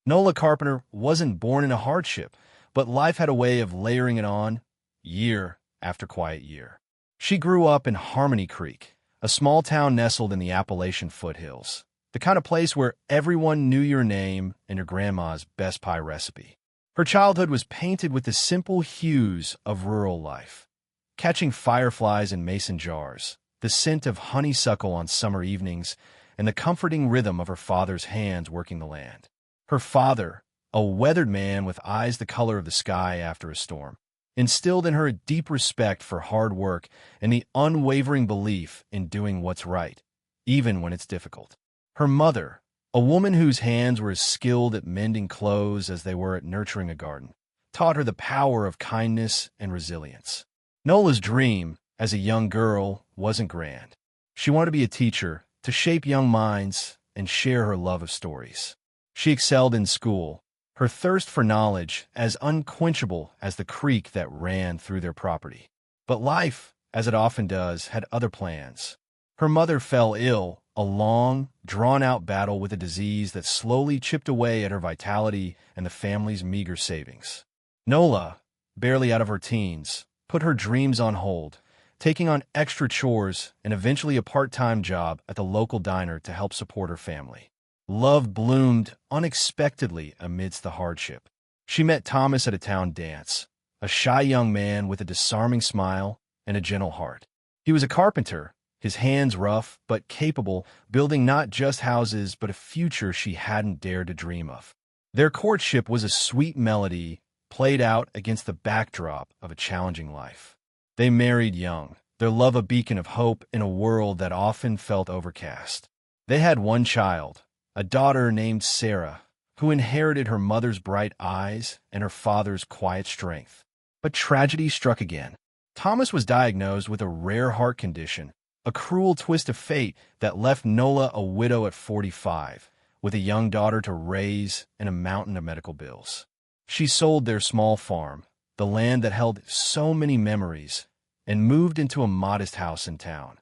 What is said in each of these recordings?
Nola Carpenter wasn't born in a hardship, but life had a way of layering it on, year after quiet year. She grew up in Harmony Creek, a small town nestled in the Appalachian foothills, the kind of place where everyone knew your name and your grandma's best pie recipe. Her childhood was painted with the simple hues of rural life, catching fireflies in mason jars, the scent of honeysuckle on summer evenings, and the comforting rhythm of her father's hands working the land. Her father, a weathered man with eyes the color of the sky after a storm, instilled in her a deep respect for hard work and the unwavering belief in doing what's right, even when it's difficult. Her mother, a woman whose hands were as skilled at mending clothes as they were at nurturing a garden, taught her the power of kindness and resilience. Nola's dream, as a young girl, wasn't grand. She wanted to be a teacher, to shape young minds, and share her love of stories. She excelled in school, her thirst for knowledge as unquenchable as the creek that ran through their property. But life, as it often does, had other plans. Her mother fell ill, a long, drawn-out battle with a disease that slowly chipped away at her vitality and the family's meager savings. Nola, barely out of her teens, put her dreams on hold, taking on extra chores and eventually a part-time job at the local diner to help support her family. Love bloomed unexpectedly amidst the hardship. She met Thomas at a town dance, a shy young man with a disarming smile and a gentle heart. He was a carpenter, his hands rough but capable, building not just houses but a future she hadn't dared to dream of. Their courtship was a sweet melody played out against the backdrop of a challenging life. They married young, their love a beacon of hope in a world that often felt overcast. They had one child, a daughter named Sarah, who inherited her mother's bright eyes and her father's quiet strength. But tragedy struck again. Thomas was diagnosed with a rare heart condition, a cruel twist of fate that left Nola a widow at 45, with a young daughter to raise and a mountain of medical bills. She sold their small farm, the land that held so many memories, and moved into a modest house in town,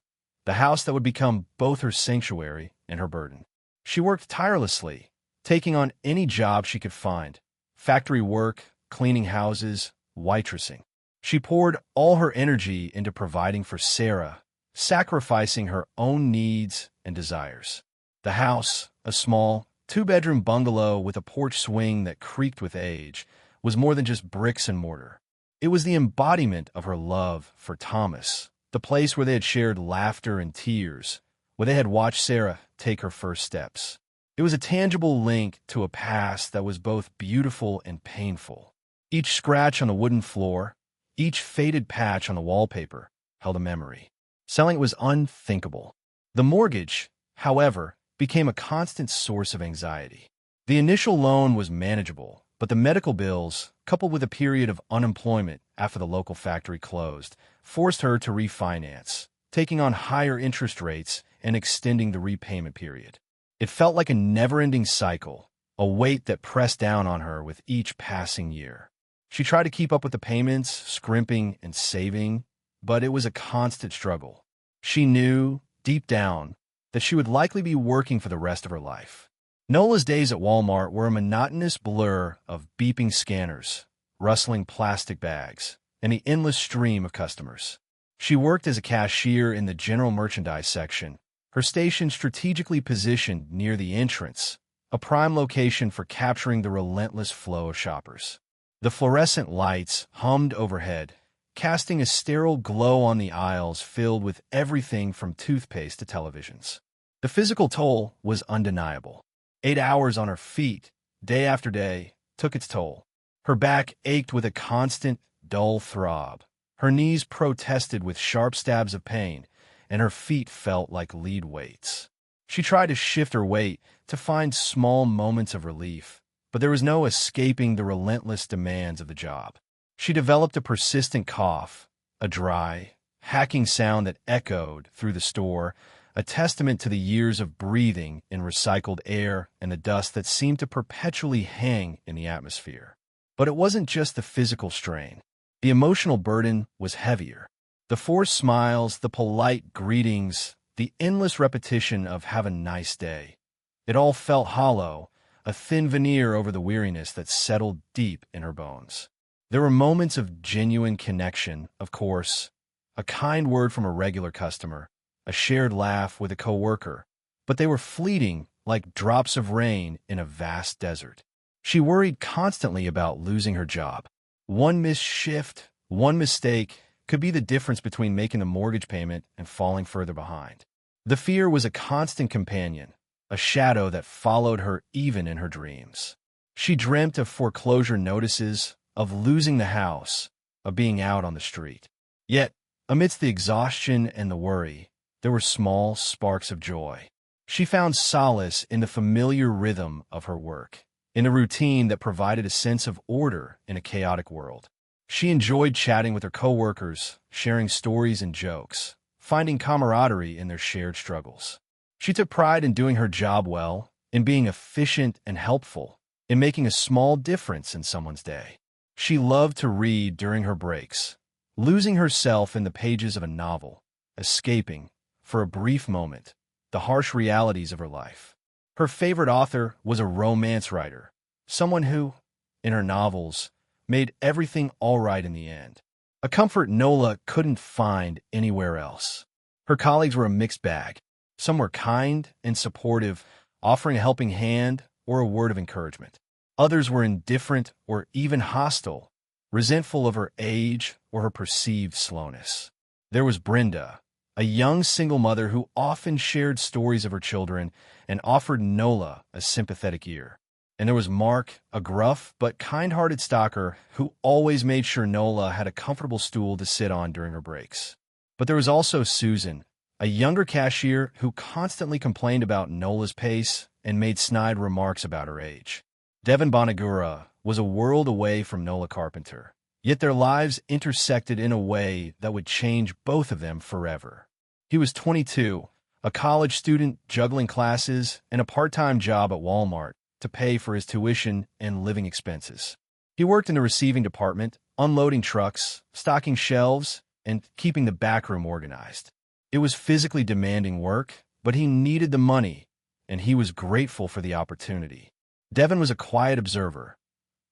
the house that would become both her sanctuary and her burden. She worked tirelessly, taking on any job she could find, factory work, cleaning houses, waitressing. She poured all her energy into providing for Sarah, sacrificing her own needs and desires. The house, a small, two-bedroom bungalow with a porch swing that creaked with age, was more than just bricks and mortar. It was the embodiment of her love for Thomas, the place where they had shared laughter and tears, where they had watched Sarah take her first steps. It was a tangible link to a past that was both beautiful and painful. Each scratch on the wooden floor, each faded patch on the wallpaper, held a memory. Selling it was unthinkable. The mortgage, however, became a constant source of anxiety. The initial loan was manageable, but the medical bills, coupled with a period of unemployment after the local factory closed, forced her to refinance, taking on higher interest rates and extending the repayment period. It felt like a never-ending cycle, a weight that pressed down on her with each passing year. She tried to keep up with the payments, scrimping and saving, but it was a constant struggle. She knew, deep down, that she would likely be working for the rest of her life. Nola's days at Walmart were a monotonous blur of beeping scanners, rustling plastic bags, and the endless stream of customers. She worked as a cashier in the general merchandise section, her station strategically positioned near the entrance, a prime location for capturing the relentless flow of shoppers. The fluorescent lights hummed overhead, casting a sterile glow on the aisles filled with everything from toothpaste to televisions. The physical toll was undeniable. 8 hours on her feet, day after day, took its toll. Her back ached with a constant, dull throb. Her knees protested with sharp stabs of pain, and her feet felt like lead weights. She tried to shift her weight to find small moments of relief, but there was no escaping the relentless demands of the job. She developed a persistent cough, a dry, hacking sound that echoed through the store, a testament to the years of breathing in recycled air and the dust that seemed to perpetually hang in the atmosphere. But it wasn't just the physical strain. The emotional burden was heavier. The forced smiles, the polite greetings, the endless repetition of "have a nice day." It all felt hollow, a thin veneer over the weariness that settled deep in her bones. There were moments of genuine connection, of course, a kind word from a regular customer, a shared laugh with a coworker, but they were fleeting like drops of rain in a vast desert. She worried constantly about losing her job. One missed shift, one mistake, could be the difference between making the mortgage payment and falling further behind. The fear was a constant companion, a shadow that followed her even in her dreams. She dreamt of foreclosure notices, of losing the house, of being out on the street. Yet, amidst the exhaustion and the worry, there were small sparks of joy. She found solace in the familiar rhythm of her work, in a routine that provided a sense of order in a chaotic world. She enjoyed chatting with her coworkers, sharing stories and jokes, finding camaraderie in their shared struggles. She took pride in doing her job well, in being efficient and helpful, in making a small difference in someone's day. She loved to read during her breaks, losing herself in the pages of a novel, escaping, for a brief moment, the harsh realities of her life. Her favorite author was a romance writer, someone who, in her novels, made everything all right in the end. A comfort Nola couldn't find anywhere else. Her colleagues were a mixed bag. Some were kind and supportive, offering a helping hand or a word of encouragement. Others were indifferent or even hostile, resentful of her age or her perceived slowness. There was Brenda, a young single mother who often shared stories of her children and offered Nola a sympathetic ear. And there was Mark, a gruff but kind-hearted stalker who always made sure Nola had a comfortable stool to sit on during her breaks. But there was also Susan, a younger cashier who constantly complained about Nola's pace and made snide remarks about her age. Devon was a world away from Nola Carpenter, yet their lives intersected in a way that would change both of them forever. He was 22, a college student juggling classes and a part-time job at Walmart to pay for his tuition and living expenses. He worked in the receiving department, unloading trucks, stocking shelves, and keeping the backroom organized. It was physically demanding work, but he needed the money, and he was grateful for the opportunity. Devon was a quiet observer,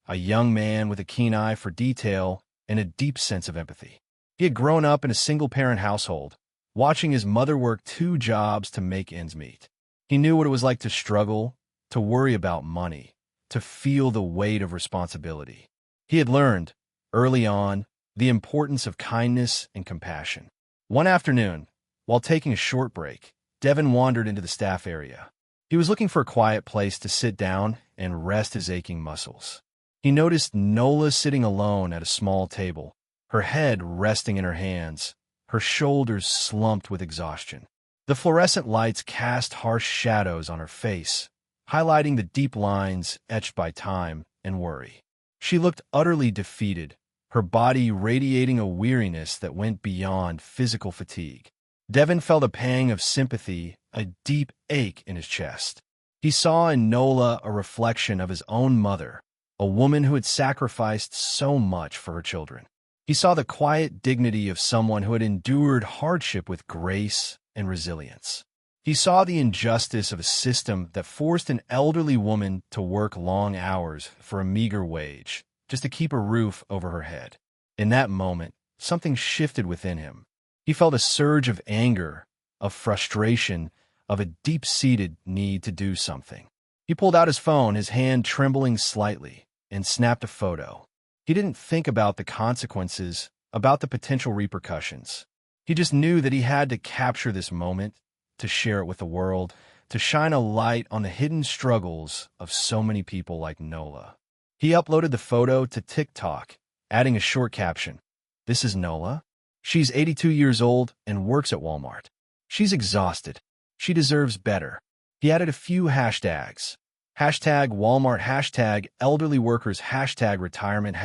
a young man with a keen eye for detail and a deep sense of empathy. He had grown up in a single-parent household, watching his mother work 2 jobs to make ends meet. He knew what it was like to struggle, to worry about money, to feel the weight of responsibility. He had learned, early on, the importance of kindness and compassion. One afternoon, while taking a short break, Devon wandered into the staff area. He was looking for a quiet place to sit down and rest his aching muscles. He noticed Nola sitting alone at a small table, her head resting in her hands, her shoulders slumped with exhaustion. The fluorescent lights cast harsh shadows on her face, highlighting the deep lines etched by time and worry. She looked utterly defeated, her body radiating a weariness that went beyond physical fatigue. Devon felt a pang of sympathy, a deep ache in his chest. He saw in Nola a reflection of his own mother, a woman who had sacrificed so much for her children. He saw the quiet dignity of someone who had endured hardship with grace and resilience. He saw the injustice of a system that forced an elderly woman to work long hours for a meager wage, just to keep a roof over her head. In that moment, something shifted within him. He felt a surge of anger, of frustration, of a deep-seated need to do something. He pulled out his phone, his hand trembling slightly, and snapped a photo. He didn't think about the consequences, about the potential repercussions. He just knew that he had to capture this moment, to share it with the world, to shine a light on the hidden struggles of so many people like Nola. He uploaded the photo to TikTok, adding a short caption. "This is Nola. She's 82 years old and works at Walmart. She's exhausted. She deserves better." He added a few hashtags. #Walmart, #elderly workers, #retirement,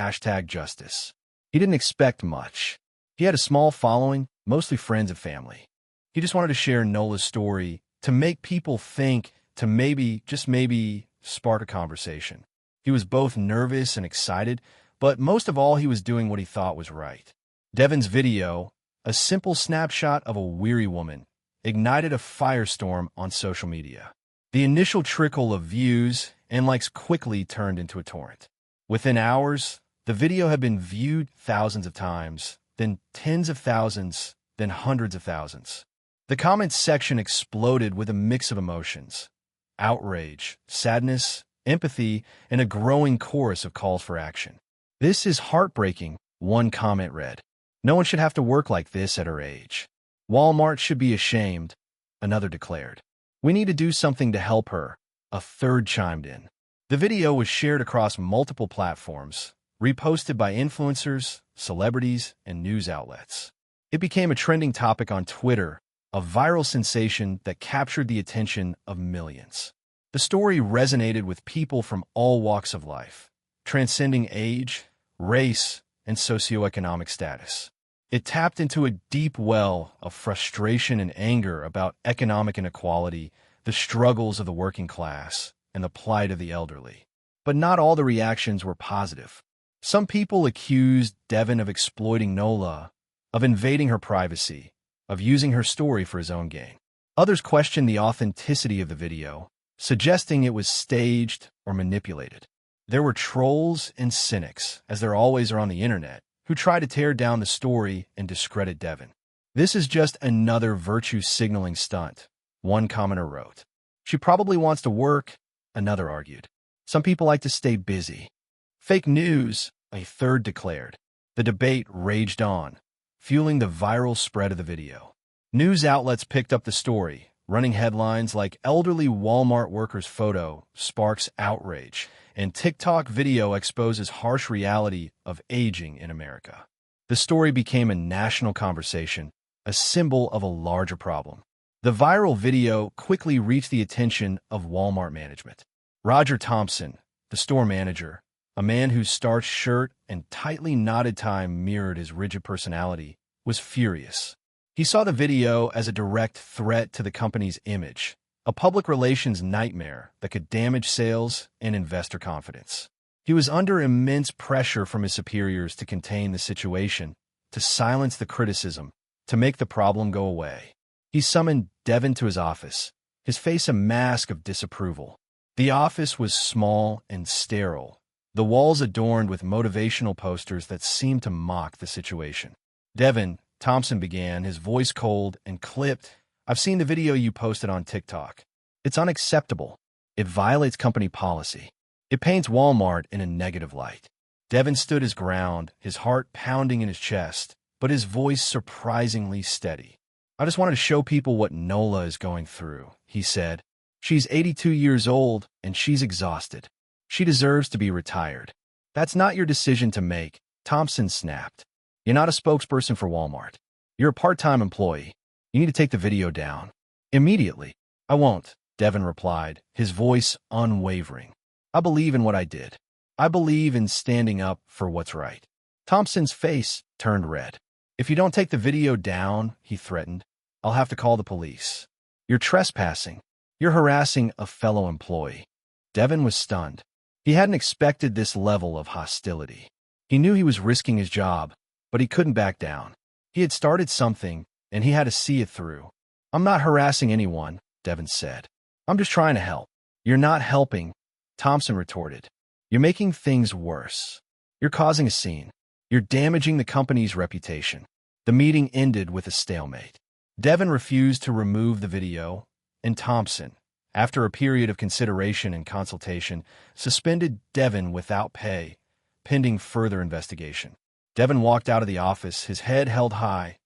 #justice. He didn't expect much. He had a small following, mostly friends and family. He just wanted to share Nola's story, to make people think, to maybe, just maybe, spark a conversation. He was both nervous and excited, but most of all he was doing what he thought was right. Devon's video, a simple snapshot of a weary woman, ignited a firestorm on social media. The initial trickle of views and likes quickly turned into a torrent. Within hours, the video had been viewed thousands of times, then tens of thousands, then hundreds of thousands. The comments section exploded with a mix of emotions: outrage, sadness, empathy, and a growing chorus of calls for action. "This is heartbreaking," one comment read. "No one should have to work like this at her age." "Walmart should be ashamed," another declared. "We need to do something to help her," a third chimed in. The video was shared across multiple platforms, reposted by influencers, celebrities, and news outlets. It became a trending topic on Twitter, a viral sensation that captured the attention of millions. The story resonated with people from all walks of life, transcending age, race, and socioeconomic status. It tapped into a deep well of frustration and anger about economic inequality, the struggles of the working class, and the plight of the elderly. But not all the reactions were positive. Some people accused Devon of exploiting Nola, of invading her privacy, of using her story for his own gain. Others questioned the authenticity of the video, suggesting it was staged or manipulated. There were trolls and cynics, as there always are on the internet, who try to tear down the story and discredit Devon. "This is just another virtue-signaling stunt," one commenter wrote. "She probably wants to work," another argued. "Some people like to stay busy." "Fake news," a third declared. The debate raged on, fueling the viral spread of the video. News outlets picked up the story, running headlines like "Elderly Walmart Worker's Photo Sparks Outrage," and "TikTok Video Exposes Harsh Reality of Aging in America." The story became a national conversation, a symbol of a larger problem. The viral video quickly reached the attention of Walmart management. Roger Thompson, the store manager, a man whose starched shirt and tightly knotted tie mirrored his rigid personality, was furious. He saw the video as a direct threat to the company's image, a public relations nightmare that could damage sales and investor confidence. He was under immense pressure from his superiors to contain the situation, to silence the criticism, to make the problem go away. He summoned Devon to his office, his face a mask of disapproval. The office was small and sterile, the walls adorned with motivational posters that seemed to mock the situation. "Devon," Thompson began, his voice cold and clipped, "I've seen the video you posted on TikTok. It's unacceptable. It violates company policy. It paints Walmart in a negative light." Devon stood his ground, his heart pounding in his chest, but his voice surprisingly steady. "I just wanted to show people what Nola is going through," he said. "She's 82 years old, and she's exhausted. She deserves to be retired." "That's not your decision to make," Thompson snapped. "You're not a spokesperson for Walmart. You're a part-time employee. You need to take the video down. Immediately." "I won't," Devon replied, his voice unwavering. "I believe in what I did. I believe in standing up for what's right." Thompson's face turned red. "If you don't take the video down," he threatened, "I'll have to call the police. You're trespassing. You're harassing a fellow employee." Devon was stunned. He hadn't expected this level of hostility. He knew he was risking his job, but he couldn't back down. He had started something, and he had to see it through. "I'm not harassing anyone," Devon said. "I'm just trying to help." "You're not helping," Thompson retorted. "You're making things worse. You're causing a scene. You're damaging the company's reputation." The meeting ended with a stalemate. Devon refused to remove the video, and Thompson, after a period of consideration and consultation, suspended Devon without pay, pending further investigation. Devon walked out of the office, his head held high,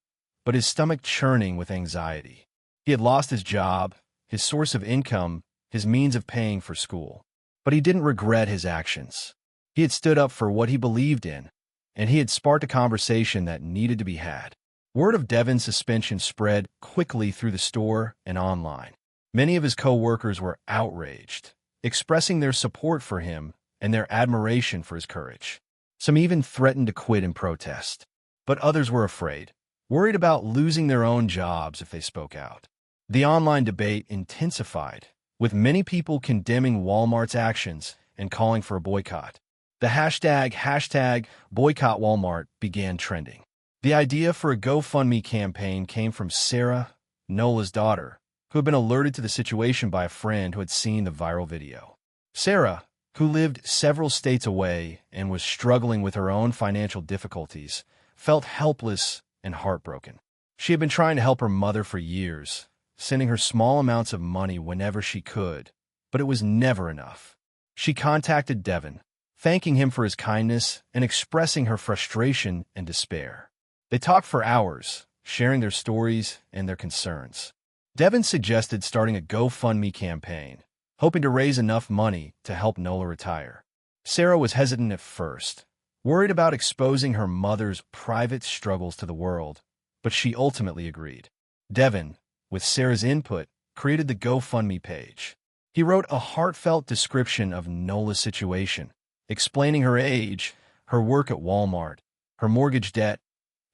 but his stomach churning with anxiety. He had lost his job, his source of income, his means of paying for school. But he didn't regret his actions. He had stood up for what he believed in, and he had sparked a conversation that needed to be had. Word of Devon's suspension spread quickly through the store and online. Many of his co-workers were outraged, expressing their support for him and their admiration for his courage. Some even threatened to quit in protest. But others were afraid, worried about losing their own jobs if they spoke out. The online debate intensified, with many people condemning Walmart's actions and calling for a boycott. The hashtag boycott Walmart began trending. The idea for a GoFundMe campaign came from Sarah, Nola's daughter, who had been alerted to the situation by a friend who had seen the viral video. Sarah, who lived several states away and was struggling with her own financial difficulties, felt helpless and heartbroken. She had been trying to help her mother for years, sending her small amounts of money whenever she could, but it was never enough. She contacted Devon, thanking him for his kindness and expressing her frustration and despair. They talked for hours, sharing their stories and their concerns. Devon suggested starting a GoFundMe campaign, hoping to raise enough money to help Nola retire. Sarah was hesitant at first, worried about exposing her mother's private struggles to the world, but she ultimately agreed. Devon, with Sarah's input, created the GoFundMe page. He wrote a heartfelt description of Nola's situation, explaining her age, her work at Walmart, her mortgage debt,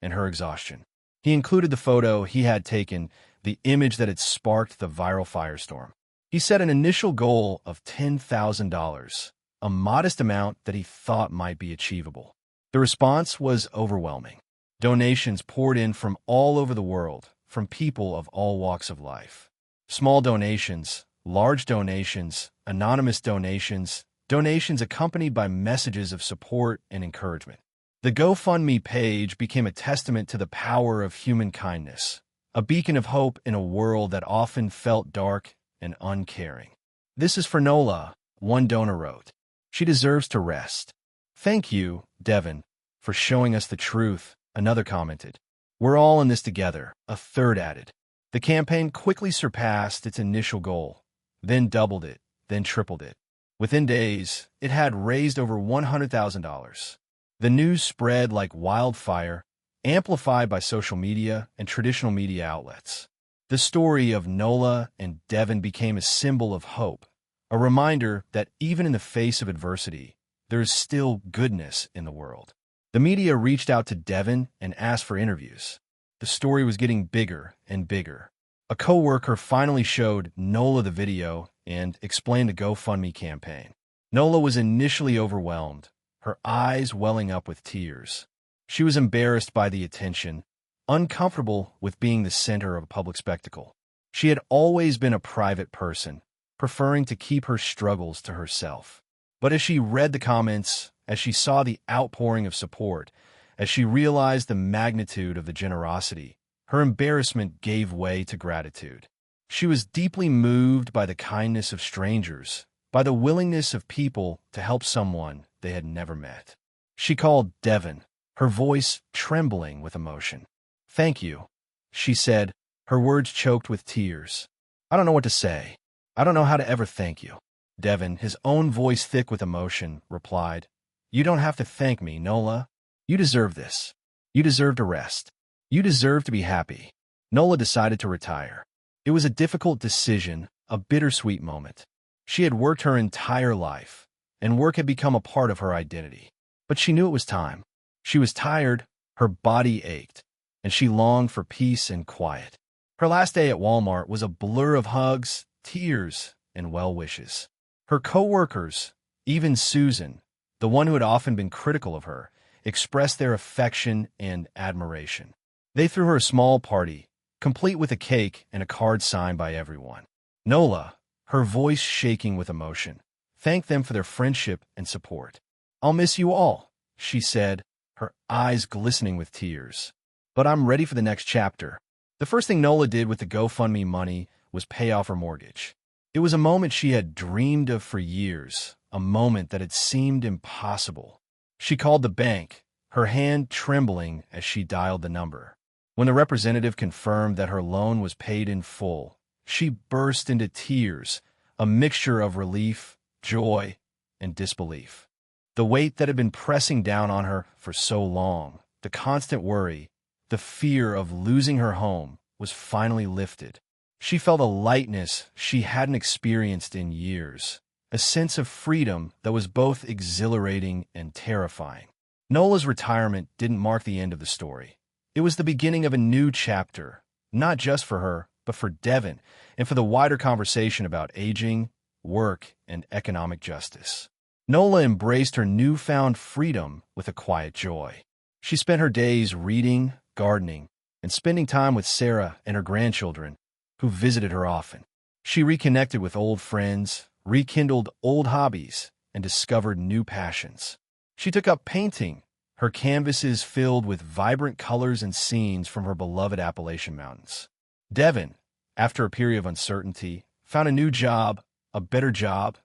and her exhaustion. He included the photo he had taken, the image that had sparked the viral firestorm. He set an initial goal of $10,000, a modest amount that he thought might be achievable. The response was overwhelming. Donations poured in from all over the world, from people of all walks of life. Small donations, large donations, anonymous donations, donations accompanied by messages of support and encouragement. The GoFundMe page became a testament to the power of human kindness, a beacon of hope in a world that often felt dark and uncaring. "This is for Nola," one donor wrote. "She deserves to rest." "Thank you, Devon, for showing us the truth," another commented. "We're all in this together," a third added. The campaign quickly surpassed its initial goal, then doubled it, then tripled it. Within days, it had raised over $100,000. The news spread like wildfire, amplified by social media and traditional media outlets. The story of Nola and Devon became a symbol of hope, a reminder that even in the face of adversity, there is still goodness in the world. The media reached out to Devon and asked for interviews. The story was getting bigger and bigger. A coworker finally showed Nola the video and explained the GoFundMe campaign. Nola was initially overwhelmed, her eyes welling up with tears. She was embarrassed by the attention, uncomfortable with being the center of a public spectacle. She had always been a private person, preferring to keep her struggles to herself. But as she read the comments, as she saw the outpouring of support, as she realized the magnitude of the generosity, her embarrassment gave way to gratitude. She was deeply moved by the kindness of strangers, by the willingness of people to help someone they had never met. She called Devon, her voice trembling with emotion. "Thank you," she said, her words choked with tears. "I don't know what to say. I don't know how to ever thank you." Devon, his own voice thick with emotion, replied, "You don't have to thank me, Nola. You deserve this. You deserve to rest. You deserve to be happy." Nola decided to retire. It was a difficult decision, a bittersweet moment. She had worked her entire life, and work had become a part of her identity. But she knew it was time. She was tired, her body ached, and she longed for peace and quiet. Her last day at Walmart was a blur of hugs, tears, and well wishes. Her co-workers, even Susan, the one who had often been critical of her, expressed their affection and admiration. They threw her a small party, complete with a cake and a card signed by everyone. Nola, her voice shaking with emotion, thanked them for their friendship and support. "I'll miss you all," she said, her eyes glistening with tears. "But I'm ready for the next chapter." The first thing Nola did with the GoFundMe money was pay off her mortgage. It was a moment she had dreamed of for years, a moment that had seemed impossible. She called the bank, her hand trembling as she dialed the number. When the representative confirmed that her loan was paid in full, she burst into tears, a mixture of relief, joy, and disbelief. The weight that had been pressing down on her for so long, the constant worry, the fear of losing her home, was finally lifted. She felt a lightness she hadn't experienced in years, a sense of freedom that was both exhilarating and terrifying. Nola's retirement didn't mark the end of the story. It was the beginning of a new chapter, not just for her, but for Devon and for the wider conversation about aging, work, and economic justice. Nola embraced her newfound freedom with a quiet joy. She spent her days reading, gardening, and spending time with Sarah and her grandchildren, who visited her often. She reconnected with old friends, rekindled old hobbies, and discovered new passions. She took up painting, her canvases filled with vibrant colors and scenes from her beloved Appalachian Mountains. Devon, after a period of uncertainty, found a new job, a better job,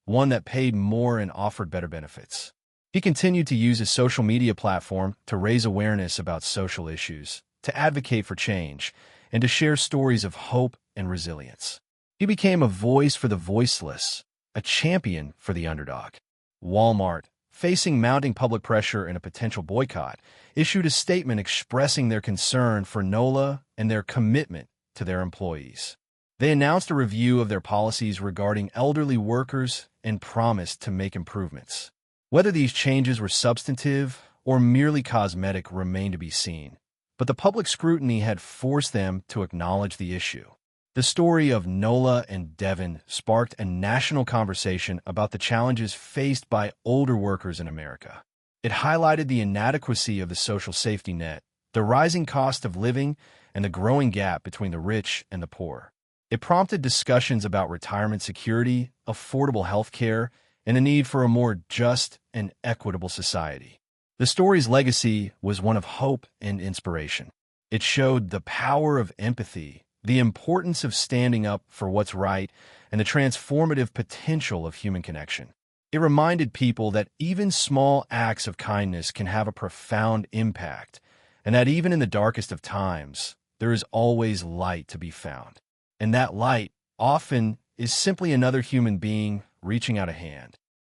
one that paid more and offered better benefits. He continued to use his social media platform to raise awareness about social issues, to advocate for change, and to share stories of hope and resilience. He became a voice for the voiceless, a champion for the underdog. Walmart, facing mounting public pressure and a potential boycott, issued a statement expressing their concern for Nola and their commitment to their employees. They announced a review of their policies regarding elderly workers and promised to make improvements. Whether these changes were substantive or merely cosmetic remained to be seen, but the public scrutiny had forced them to acknowledge the issue. The story of Nola and Devon sparked a national conversation about the challenges faced by older workers in America. It highlighted the inadequacy of the social safety net, the rising cost of living, and the growing gap between the rich and the poor. It prompted discussions about retirement security, affordable health care, and the need for a more just and equitable society. The story's legacy was one of hope and inspiration. It showed the power of empathy, the importance of standing up for what's right, and the transformative potential of human connection. It reminded people that even small acts of kindness can have a profound impact, and that even in the darkest of times, there is always light to be found. And that light often is simply another human being reaching out a hand.